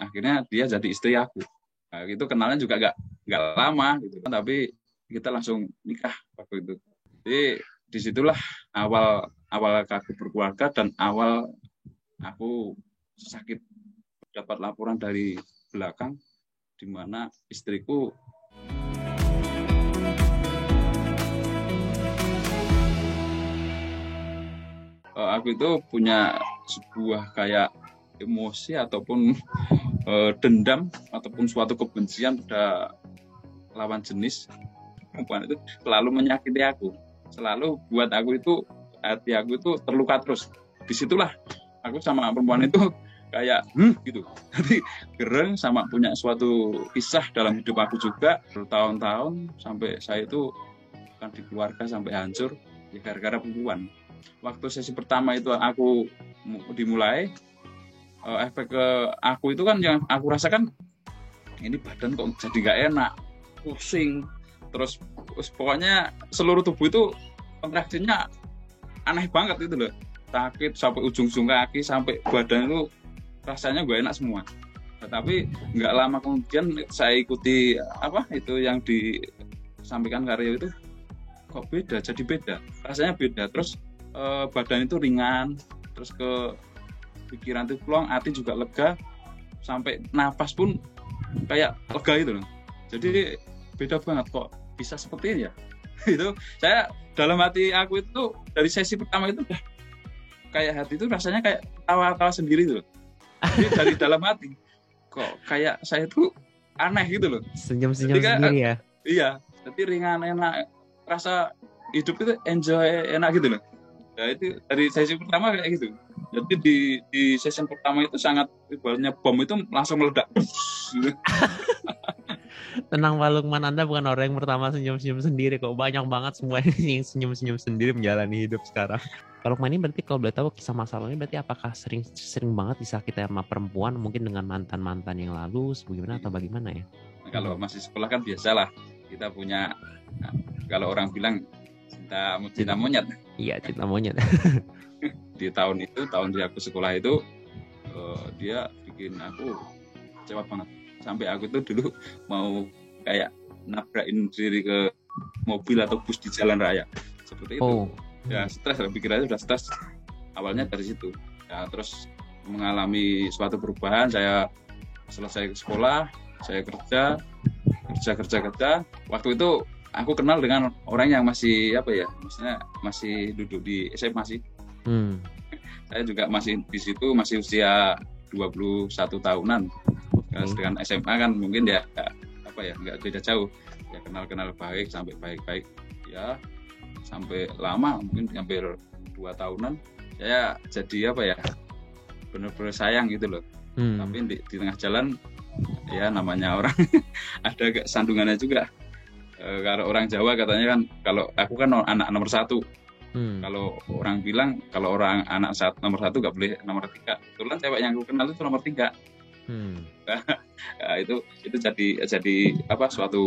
akhirnya dia jadi istri aku. Nah, itu kenalnya juga nggak lama gitu, tapi kita langsung nikah waktu itu. Jadi disitulah awal aku berkeluarga dan awal aku sakit, dapat laporan dari belakang di mana istriku aku itu punya sebuah kayak emosi ataupun dendam ataupun suatu kebencian pada lawan jenis perempuan itu selalu menyakiti aku, selalu buat aku itu hati aku itu terluka terus. Disitulah aku sama perempuan itu kayak gitu. Jadi gereng sama punya suatu kisah dalam hidup aku juga bertahun-tahun sampai saya itu kan di keluarga sampai hancur ya gara-gara perempuan. Waktu sesi pertama itu aku dimulai, efek ke aku itu kan yang aku rasakan ini badan kok jadi gak enak, pusing, terus pokoknya seluruh tubuh itu kontraksinya aneh banget itu loh, sakit sampai ujung-ujung kaki sampai badan itu rasanya gak enak semua. Tapi nggak lama kemudian saya ikuti itu yang disampaikan Karyo itu, kok beda, jadi beda, rasanya beda, terus badan itu ringan, terus ke pikiran itu plong, hati juga lega, sampai napas pun kayak lega gitu loh. Jadi beda banget, kok bisa seperti ini ya. Itu saya dalam hati aku itu dari sesi pertama itu udah kayak hati itu rasanya kayak tawa-tawa sendiri gitu loh. Jadi dari dalam hati kok kayak saya tuh aneh gitu loh. Senyum-senyum sendiri ya. Iya, jadi ringan, enak, rasa hidup itu enjoy, enak gitu loh. Nah itu dari sesi pertama kayak gitu. Jadi di sesi pertama itu sangat ibaratnya bom itu langsung meledak. Tenang Pak Lukman, Anda bukan orang yang pertama senyum-senyum sendiri kok. Banyak banget semua yang senyum-senyum sendiri menjalani hidup sekarang. Pak Lukman ini berarti kalau boleh tahu kisah masalahnya berarti apakah sering banget disakiti sama perempuan, mungkin dengan mantan-mantan yang lalu, sebagaimana atau bagaimana ya? Nah, kalau masih sekolah kan biasalah kita punya, kalau orang bilang cinta monyet. Iya, cinta monyet. Di tahun di aku sekolah itu dia bikin aku kecewa banget. Sampai aku itu dulu mau kayak nabrakin diri ke mobil atau bus di jalan raya. Seperti itu. Ya stres, pikirannya sudah stres. Awalnya dari situ. Ya, terus mengalami suatu perubahan, saya selesai sekolah, saya kerja. Waktu itu aku kenal dengan orang yang masih maksudnya masih duduk di SMA sih. Saya juga masih di situ, masih usia 21 tahunan. Dengan SMA kan mungkin ya nggak beda jauh. Ya kenal baik sampai baik ya sampai lama, mungkin hampir 2 tahunan. Saya jadi benar-benar sayang gitu loh. Tapi di tengah jalan ya namanya orang ada agak sandungannya juga. Kalau orang Jawa katanya kan, kalau aku kan anak nomor 1. Kalau orang bilang kalau orang anak nomor 1 nggak boleh nomor 3. Kebetulan cewek yang aku kenal itu nomor 3. Nah, itu jadi suatu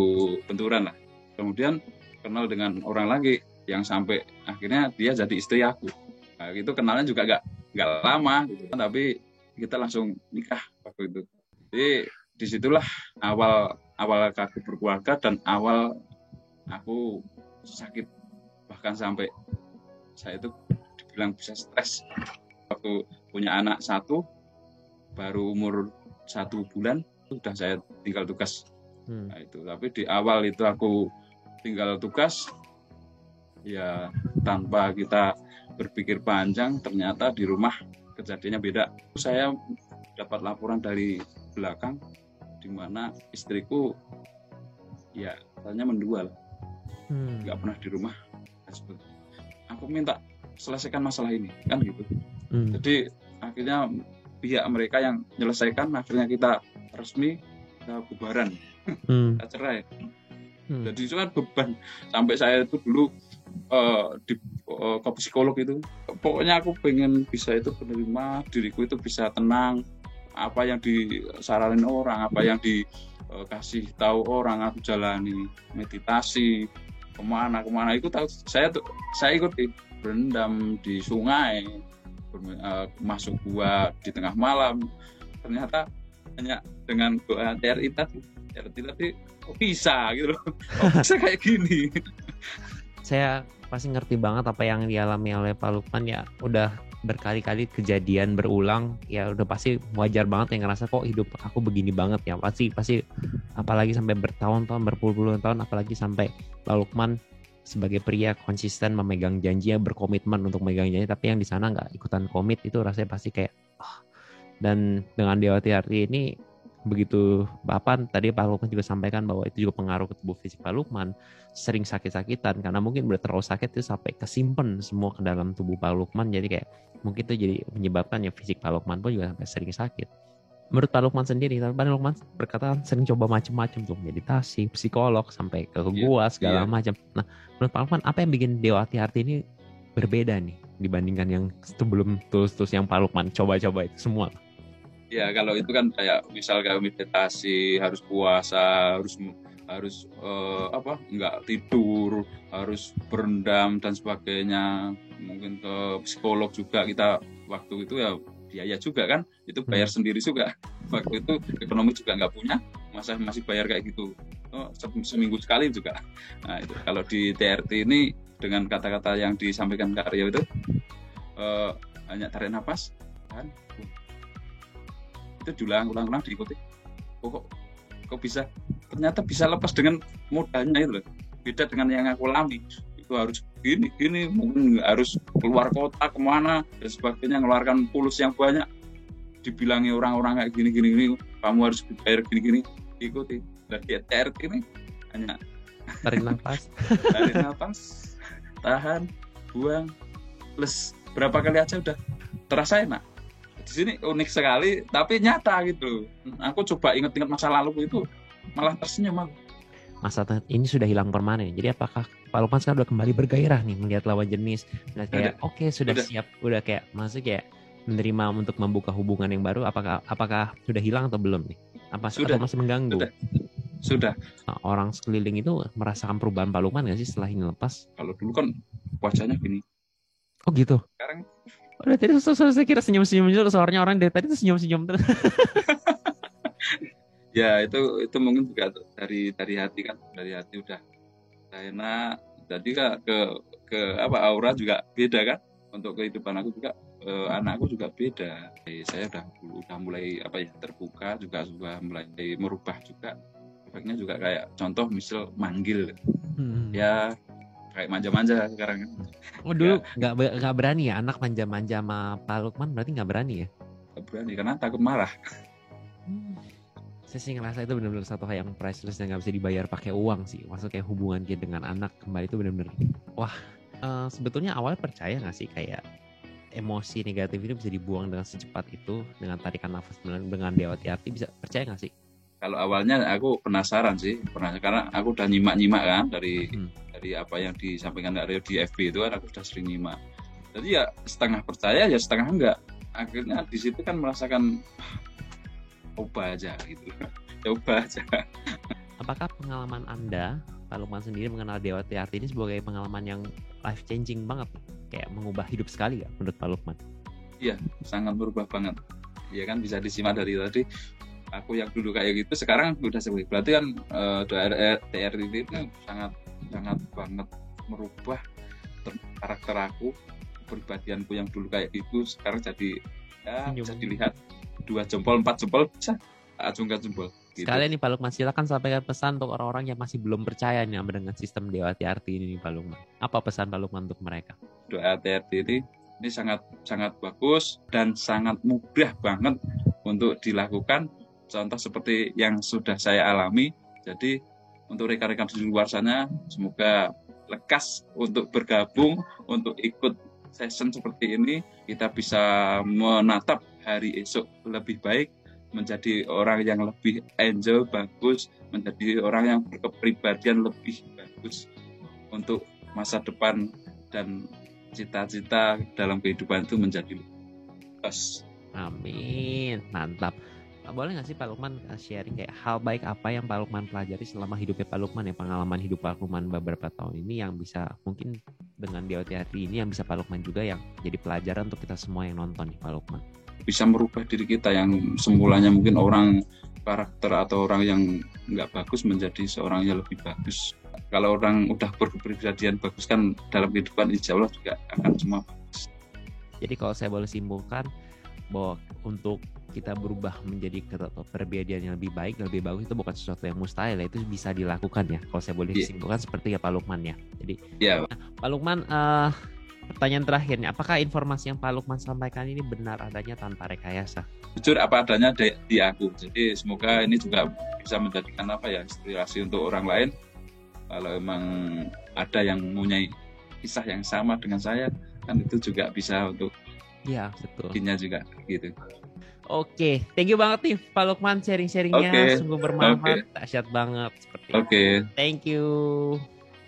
benturan lah. Kemudian kenal dengan orang lagi yang sampai akhirnya dia jadi istri aku. Nah, itu kenalnya juga nggak lama gitu, tapi kita langsung nikah waktu itu. Jadi disitulah awal aku berkeluarga dan awal aku sakit, bahkan sampai saya itu dibilang bisa stres waktu punya anak 1, baru umur 1 bulan sudah saya tinggal tugas. Nah, itu tapi di awal itu aku tinggal tugas ya tanpa kita berpikir panjang, ternyata di rumah kejadiannya beda. Saya dapat laporan dari belakang di mana istriku ya katanya mendual, nggak pernah di rumah. Aku minta selesaikan masalah ini kan gitu. Jadi akhirnya pihak mereka yang menyelesaikan, akhirnya kita resmi, kita bubaran, kita cerai. Jadi itu kan beban. Sampai saya itu dulu ke psikolog itu, pokoknya aku pengen bisa itu menerima diriku itu bisa tenang, apa yang disaranin orang, apa yang dikasih tahu orang aku jalani, meditasi kemana itu tahu saya ikuti, berendam di sungai, masuk gua di tengah malam. Ternyata hanya dengan doa TRI tadi kok bisa gitu loh, kok bisa kayak gini. Saya pasti ngerti banget apa yang dialami oleh Pak Lukman ya, udah berkali-kali kejadian berulang ya, udah pasti wajar banget yang ngerasa kok hidup aku begini banget ya, pasti apalagi sampai bertahun-tahun, berpuluh-puluh tahun, apalagi sampai Pak Lukman sebagai pria konsisten memegang janji, berkomitmen untuk memegang janji, tapi yang di sana nggak ikutan komit, itu rasanya pasti kayak dan dengan Dewati Arti ini begitu Bapak tadi Pak Lukman juga sampaikan bahwa itu juga pengaruh ke tubuh fisik Pak Lukman, sering sakit-sakitan karena mungkin udah terlalu sakit itu sampai kesimpan semua ke dalam tubuh Pak Lukman, jadi kayak mungkin itu jadi menyebabkan ya fisik Pak Lukman pun juga sampai sering sakit. Menurut Pak Lukman sendiri, Pak Lukman berkata sering coba macam-macam tuh, meditasi, psikolog, sampai ke gua segala macam. Nah, menurut Pak Lukman apa yang bikin Dewati Arti ini berbeda nih dibandingkan yang sebelum terus yang Pak Lukman coba-coba itu semua? Ya kalau itu kan kayak misal kayak meditasi, harus puasa, harus nggak tidur, harus berendam dan sebagainya. Mungkin ke psikolog juga kita waktu itu ya biaya juga kan, itu bayar sendiri juga. Waktu itu ekonomi juga nggak punya, masih bayar kayak gitu. Seminggu sekali juga. Nah itu kalau di TRT ini dengan kata-kata yang disampaikan Kak Rio itu hanya tarik nafas kan. Itu diulang-ulang diikuti. Kok bisa? Ternyata bisa lepas dengan mudahnya itu loh. Beda dengan yang aku alami. Itu harus gini, mungkin harus keluar kota kemana dan sebagainya, ngeluarkan pulus yang banyak. Dibilangi orang-orang kayak gini, kamu harus dibayar gini, ikuti. Dari TRT ini hanya tarik nafas, tahan, buang, plus berapa kali aja udah terasa enak. Di sini unik sekali, tapi nyata gitu. Aku coba ingat-ingat masa lalu itu, malah tersenyum aku. Masa ini sudah hilang permanen. Jadi apakah Pak Lukman sekarang udah kembali bergairah nih melihat lawan jenis? Melihat kayak oke, sudah siap, udah kayak maksudnya kayak menerima untuk membuka hubungan yang baru. Apakah sudah hilang atau belum nih? Atau masih mengganggu? Sudah. Nah, orang sekeliling itu merasakan perubahan Pak Lukman nggak sih setelah ini lepas? Kalau dulu kan wajahnya gini. Oh gitu. Sekarang udah tadi saya kira senyum-senyum dulu, suaranya orang dari tadi itu senyum-senyum terus. Ya itu mungkin juga dari hati kan, dari hati udah enak. Jadi ke aura juga beda kan. Untuk kehidupan aku juga anakku juga beda. Saya udah mulai terbuka juga, sudah mulai merubah juga. Efeknya juga kayak contoh misal manggil. Ya kayak manja-manja sekarang. Oh dulu nggak berani ya anak manja-manja sama Pak Lukman, berarti nggak berani ya? Nggak berani karena takut marah. Saya sih ngerasa itu benar-benar satu hal yang priceless yang nggak bisa dibayar pakai uang sih. Maksudnya kayak hubungan kita dengan anak kembali itu benar-benar wah. Sebetulnya awalnya percaya nggak sih kayak emosi negatif itu bisa dibuang dengan secepat itu dengan tarikan nafas dengan Dewati Arti, bisa percaya nggak sih? Kalau awalnya aku penasaran sih, karena aku udah nyimak kan dari apa yang disampaikan Kak Rio di FB itu kan aku sudah sering nyimak. Jadi ya setengah percaya ya setengah enggak. Akhirnya di situ kan merasakan coba aja gitu. Coba aja. Apakah pengalaman Anda, Pak Lukman sendiri mengenal Dewati Arti ini sebagai pengalaman yang life changing banget, kayak mengubah hidup sekali ya menurut Pak Lukman? Iya, sangat berubah banget. Iya kan bisa disimak dari tadi. Aku yang dulu kayak gitu sekarang udah seperti. Berarti kan TRT itu sangat banget merubah karakter aku, kepribadianku yang dulu kayak gitu sekarang jadi bisa dilihat 2 jempol 4 jempol bisa acungkan jempol gitu. Sekalian nih Pak Lukman, silakan sampaikan pesan untuk orang-orang yang masih belum percaya nih dengan sistem Dewati Arti ini Pak Lukman. Apa pesan Pak Lukman untuk mereka? Doa TRT ini sangat bagus dan sangat mudah banget untuk dilakukan. Contoh seperti yang sudah saya alami. Jadi untuk rekan-rekan di luar sana semoga lekas untuk bergabung, untuk ikut session seperti ini. Kita bisa menatap hari esok lebih baik, menjadi orang yang lebih enjoy, bagus, menjadi orang yang berkepribadian lebih bagus untuk masa depan dan cita-cita dalam kehidupan itu menjadi bagus. Amin, mantap. Boleh nggak sih Pak Lukman sharing kayak hal baik apa yang Pak Lukman pelajari selama hidupnya Pak Lukman ya, pengalaman hidup Pak Lukman beberapa tahun ini yang bisa mungkin dengan Dewati Arti ini yang bisa Pak Lukman juga yang jadi pelajaran untuk kita semua yang nonton nih Pak Lukman? bisa merubah diri kita yang semulanya mungkin orang karakter atau orang yang nggak bagus menjadi seorang yang lebih bagus. Kalau orang udah berkepribadian bagus kan dalam kehidupan insya Allah juga akan semua bagus. Jadi kalau saya boleh simpulkan bahwa untuk kita berubah menjadi kepribadian yang lebih baik, lebih bagus itu bukan sesuatu yang mustahil ya, itu bisa dilakukan ya. Kalau saya boleh simpulkan seperti ya Pak Lukman ya. Jadi Pak Lukman, pertanyaan terakhirnya, apakah informasi yang Pak Lukman sampaikan ini benar adanya tanpa rekayasa? Jujur apa adanya di aku. Jadi semoga ini juga bisa menjadikan inspirasi untuk orang lain. Kalau emang ada yang mempunyai kisah yang sama dengan saya, kan itu juga bisa untuk betul. Juga gitu. Oke, thank you banget nih Pak Lukman sharing-sharingnya, sungguh bermanfaat, dahsyat banget seperti. Thank you.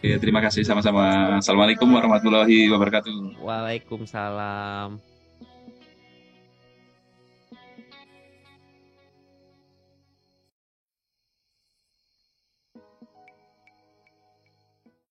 Oke, terima kasih sama-sama. Assalamualaikum warahmatullahi wabarakatuh. Waalaikumsalam.